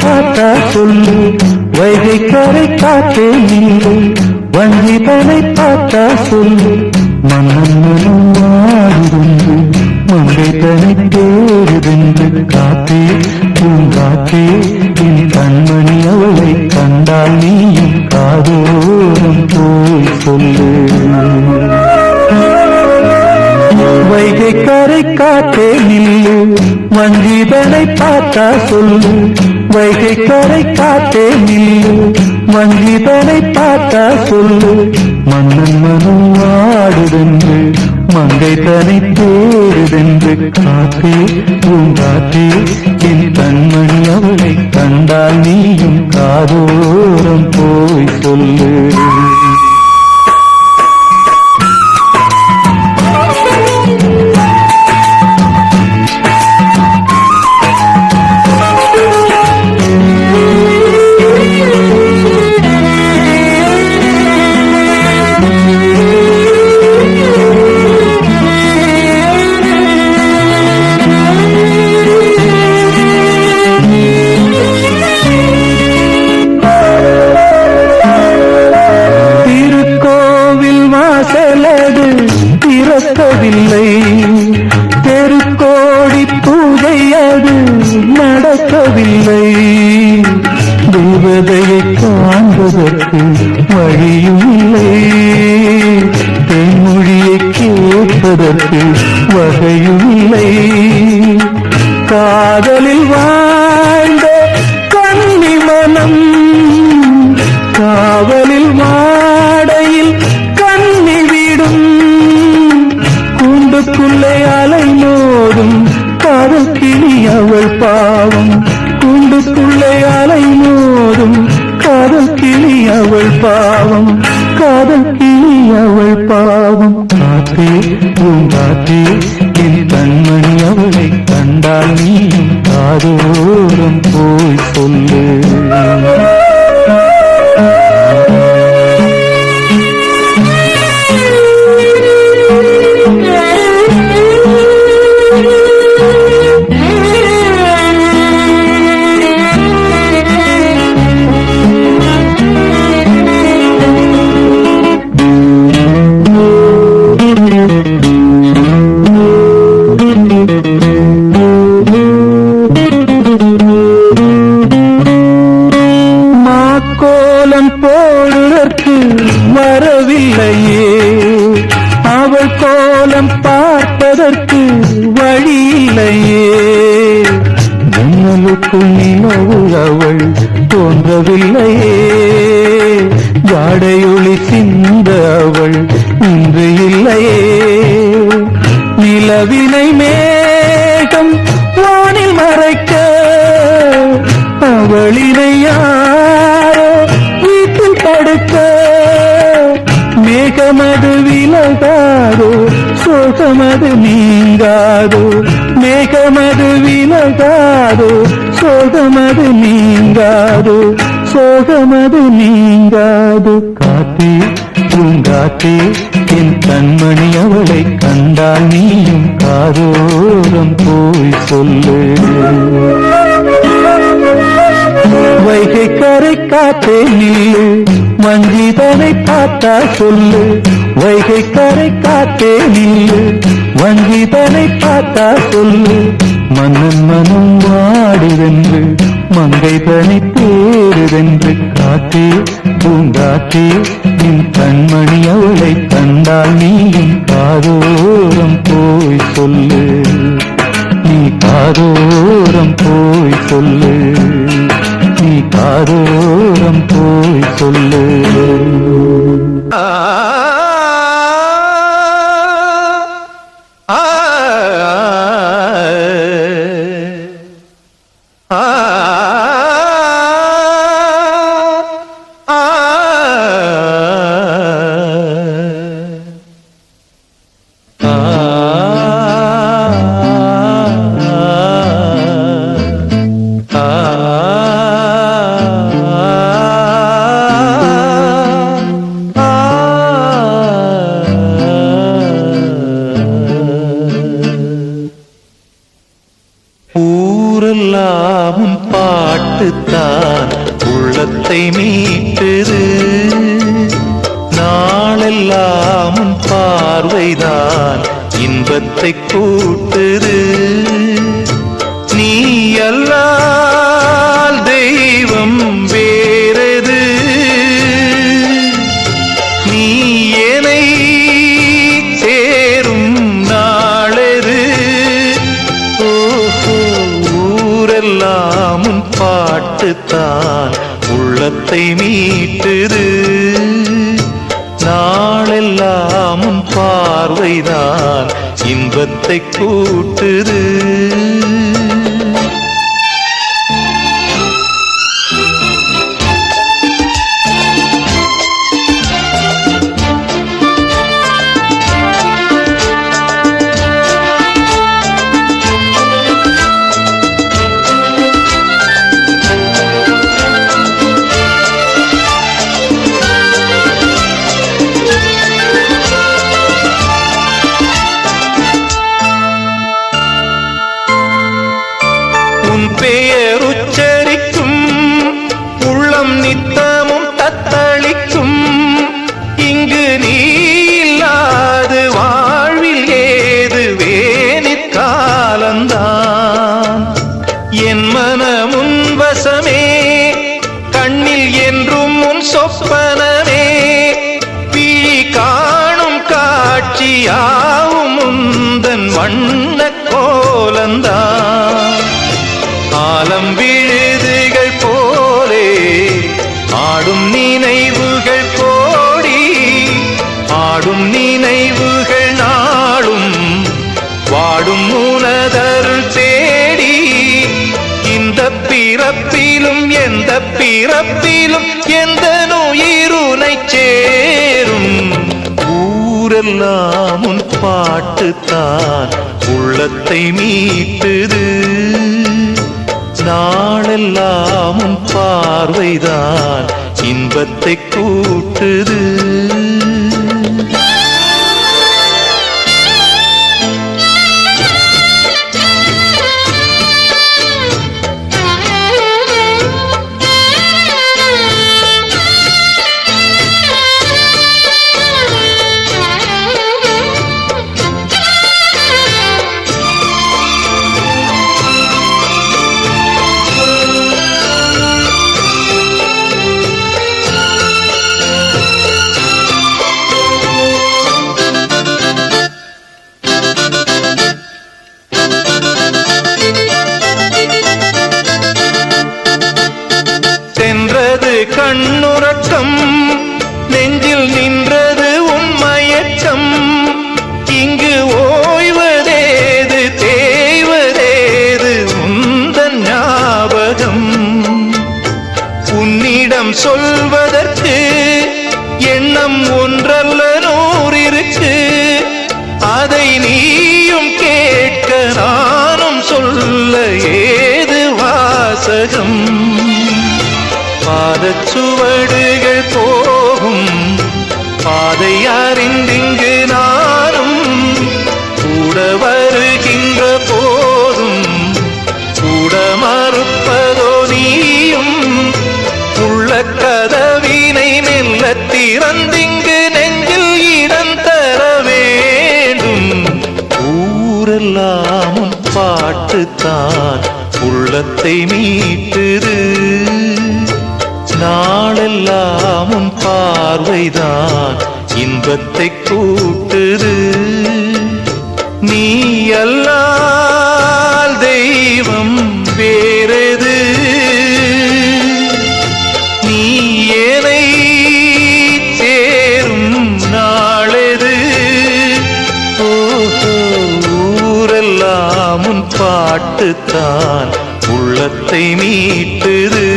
பார்த்தா சொல்லு, வைகை கரை காத்தே நில்லு. வஞ்சிதனை பார்த்தா சொல்லு, மன்னன் மனம் வாடுதென்று, மங்கை தனை தேடுதென்று. காத்தே பூங்காத்தே என் கண்மணி அவளை கண்டால் நீயும் காதோரம் போய் சொல்லு. வைகை கரை காத்தே நில்லு, வஞ்சிதனை பார்த்தா சொல்லு. வைகை கரை காத்தே நில்லு, வஞ்சிதனை பார்த்தா சொல்லு. மன்னன் மனம் வாடுதென்று, மங்கை தனை தேடுதென்று. காத்தே பூங்காத்தே என் கண்மணி அவளை கண்டால் நீயும் காதோரம் போய் சொல்லு. திறக்கவில்லை, தெருக்கோடி பூஜை அது நடக்கவில்லை. தேவதையை காண்பதற்கு வழியும் இல்லை, தென்மொழியை கேட்பதற்கு வகையும் இல்லை. காதலில் வாழ்ந்த கன்னி மனம் காவலில் மாடையில் கன்னி விடும். கூண்டுக்குள்ளே அலை மோதும் காதல் கிளி அவள் பாவம். கூண்டுக்குள்ளே அலை மோதும் காதல் கிளி அவள் பாவம். காதல் கிளி அவள் பாவம். காத்தே பூங்காத்தே என் கண்மணி அவளை கண்டால் நீயும் காதோரம் போய் சொல்லு. மாக்கோலம் போடுவதற்கு வரவில்லையே, அவள் கோலம் பார்ப்பதற்கு வழியில்லையே. ஜன்னலுக்குள் நிலவு அவள் தோன்றவில்லையே, ஜாடையொளி சிந்த அவள் இன்று இல்லையே. நிலவினை மேகம் வானில் மறைக்க அவளினை யாரோ வீட்டில் படுக்க. மேகமது விலகாதோ சோகமது நீங்காதோ, மேகமது விலகாதோ சோகமது நீங்காதோ, சோகமது நீங்காதோ. காத்தே பூங்காத்தே என் கண்மணி அவளை கண்டால் நீயும் காதோரம் போய் சொல்லு. வைகை கரை காத்தே நில்லு, வஞ்சிதனை பார்த்தா சொல்லு. வைகை கரை காத்தே நில்லு, வஞ்சிதனை பார்த்தா சொல்லு. மன்னன் மனம் வாடுதென்று, மங்கை தனை தேடுதென்று. காத்தே பூங்காத்தே என் கண்மணி அவளை கண்டால் நீயும் காதோரம் போய் சொல்லு. நீ காதோரம் போய் சொல்லு, நீ காதோரம் போய் சொல்லு. பாட்டுத்தான் உள்ளத்தை மீட்டுது. நாளெல்லாம் உன் பார்வைதான் இன்பத்தை கூட்டுது. நீ அல்லால் தெய்வம் வேறது, நீ என்னை சேரும் நாளெது. ஓஹோ, ஊரெல்லாம் உன் பாட்டுத்தான் உள்ளத்தை மீட்டுது. நாளெல்லாம் உன் பார்வைதான் இன்பத்தை கூட்டுது. பெயர் உச்சரிக்கும் உள்ளம் நித்தமும் தத்தளிக்கும். இங்கு நீ இல்லாது வாழ்வில் ஏது வேணிக்காலந்தான். என் மனமுன் வசமே, கண்ணில் என்றும் உன் சொப்பனமே. விழி காணும் காட்சியாவும் உந்தன் வண்ண கோலந்தான். ஆலம் விழுதுகள் போலே ஆடும் நினைவுகள் கோடி, ஆடும் நினைவுகள் நாளும் வாடும் உனதருள் தேடி. இந்த பிறப்பிலும் எந்த பிறப்பிலும் எந்த உயிருனை சேரும். ஊரெல்லாம் உன் பாட்டுத்தான் உள்ளத்தை மீட்டுது. நாளெல்லாம் உன் பார்வைதான் இன்பத்தை கூட்டுது. கண்ணுறக்கம் நெஞ்சில் நின்றது உன் மயக்கம். இங்கு ஓய்வதேது தேய்வதேது உந்தன் ஞாபகம். உன்னிடம் சொல்வதற்கு எண்ணம் ஒன்றல்ல நூறிருக்கு. அதை நீயும் கேட்க நானும் சொல்ல ஏது வாசகம். பாதச்சுவடுகள் போகும் பாதை அறிந்திங்கு நானும் கூட வருகின்ற போதும் கூட மறுப்பதோ நீயும். உள்ள கதவினை மெல்ல திறந்திங்கு நெஞ்சில் இடம் தர வேண்டும். ஊரெல்லாம் உன் பாட்டுத்தான் உள்ளத்தை மீட்டுது. நாளெல்லாம் உன் பார்வைதான் இன்பத்தை கூட்டுது. நீ அல்லால் தெய்வம் வேறது, நீ என்னை சேரும் நாளெது. ஓஹோ, ஊரெல்லாம் உன் பாட்டுத்தான் உள்ளத்தை மீட்டுது.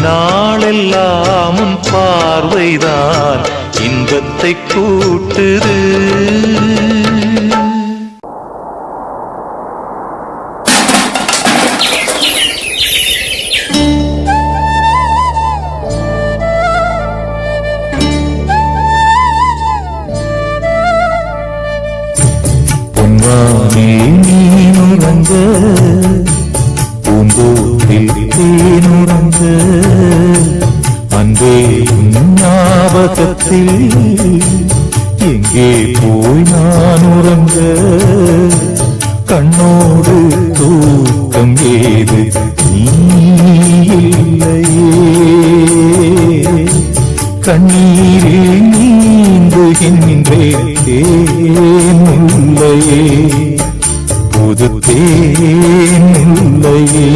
நாளெல்லாம் உன் பார்வைதான் இன்பத்தை கூட்டுது. பொன்வானே நீ உறங்க பூந்தோட்டில் தேனுறங்க அன்பே ஞாபகத்தில் எங்கே போய் நான் உறங்க கண்ணோடு தூக்கம் ஏது நீ இல்லையே கண்ணீரில் நீந்துகின்றேன் தேனுள்ளையே புது தேனுள்ளையே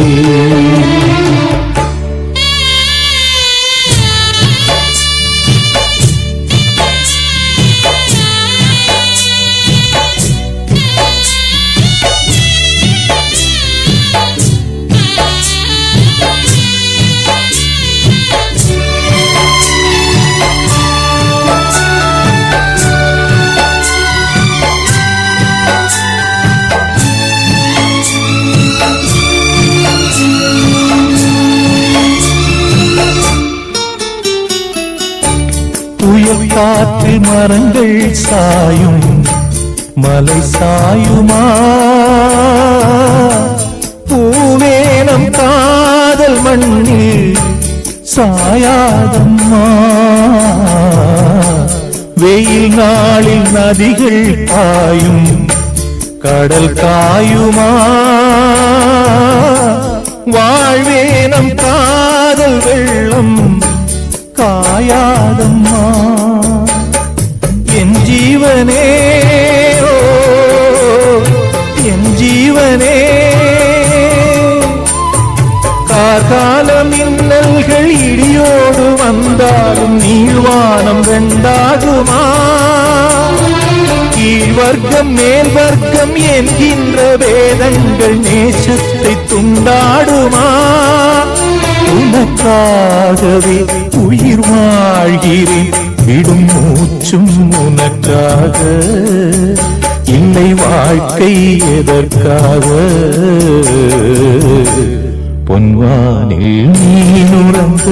புயல் காற்றில் மரங்கள் சாயும் மலை சாயுமா பூவேனம் காதல் மண்ணில் சாயாதம்மா வெயில் நாளில் நதிகள் காயும் கடல் காயுமா வாழ்வேனம் காதல் வெள்ளம் காயாதம்மா என் ஜீவனே ஓ என் ஜீவனே கார்கால மின்னல்கள் இடியோடு வந்தாலும் நீழ்வானம் வெண்டாகுமா கீழ் வர்க்கம் மேல் வர்க்கம் என்கின்ற வேதங்கள் நேசத்தை துண்டாடுமா உனக்காகவே உயிர் வாழ்கிறேன் விடும் மூச்சும் உனக்காக இல்லை வாழ்க்கை எதற்காக பொன்வானில் நீனுறங்க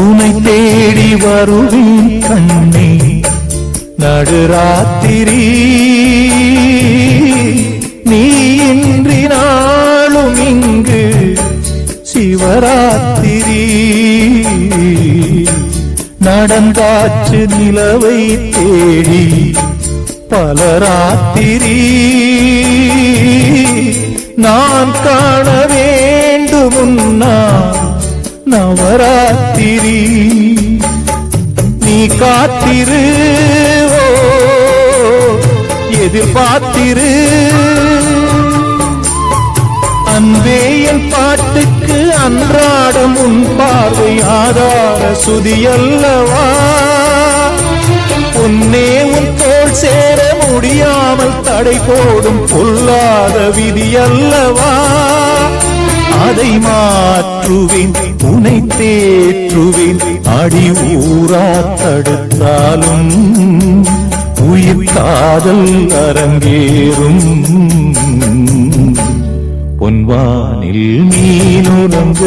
உனை தேடி வருவேன் கண்ணே நடுராத்திரி நீ இன்றி நாளும் இங்கு சிவராத்திரி நடந்தாச்சு நிலவை தேடி பலராத்திரி நான் காண வேண்டுமுன்னா நவராத்திரி நீ காத்திரு ஓ எதிர்பார்த்திரு அன்பே என் பாட்டுக்கு அன்றாடம் உன் பார்வை ஆதார சுதியல்லவா உன்னே உன் தோள் சேர முடியாமல் தடை போடும் பொல்லாத விதியல்லவா அதை மாற்றுவேன் உனை தேற்றுவேன் அடி ஊரா தடுத்தாலும் உயிர் காதல் அரங்கேறும் பொன்வானில் நீனுறங்க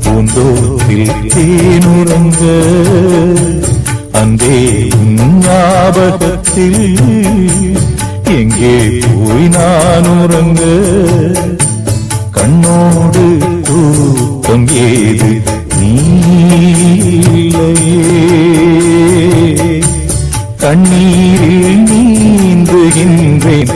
பூந்தோட்டில் தேனுறங்க அன்பே ஞாபகத்தில் எங்கே போய் நான் உறங்க கண்ணோடு தூக்கம் ஏது நீலையே கண்ணீரில் நீந்துகின்றேன்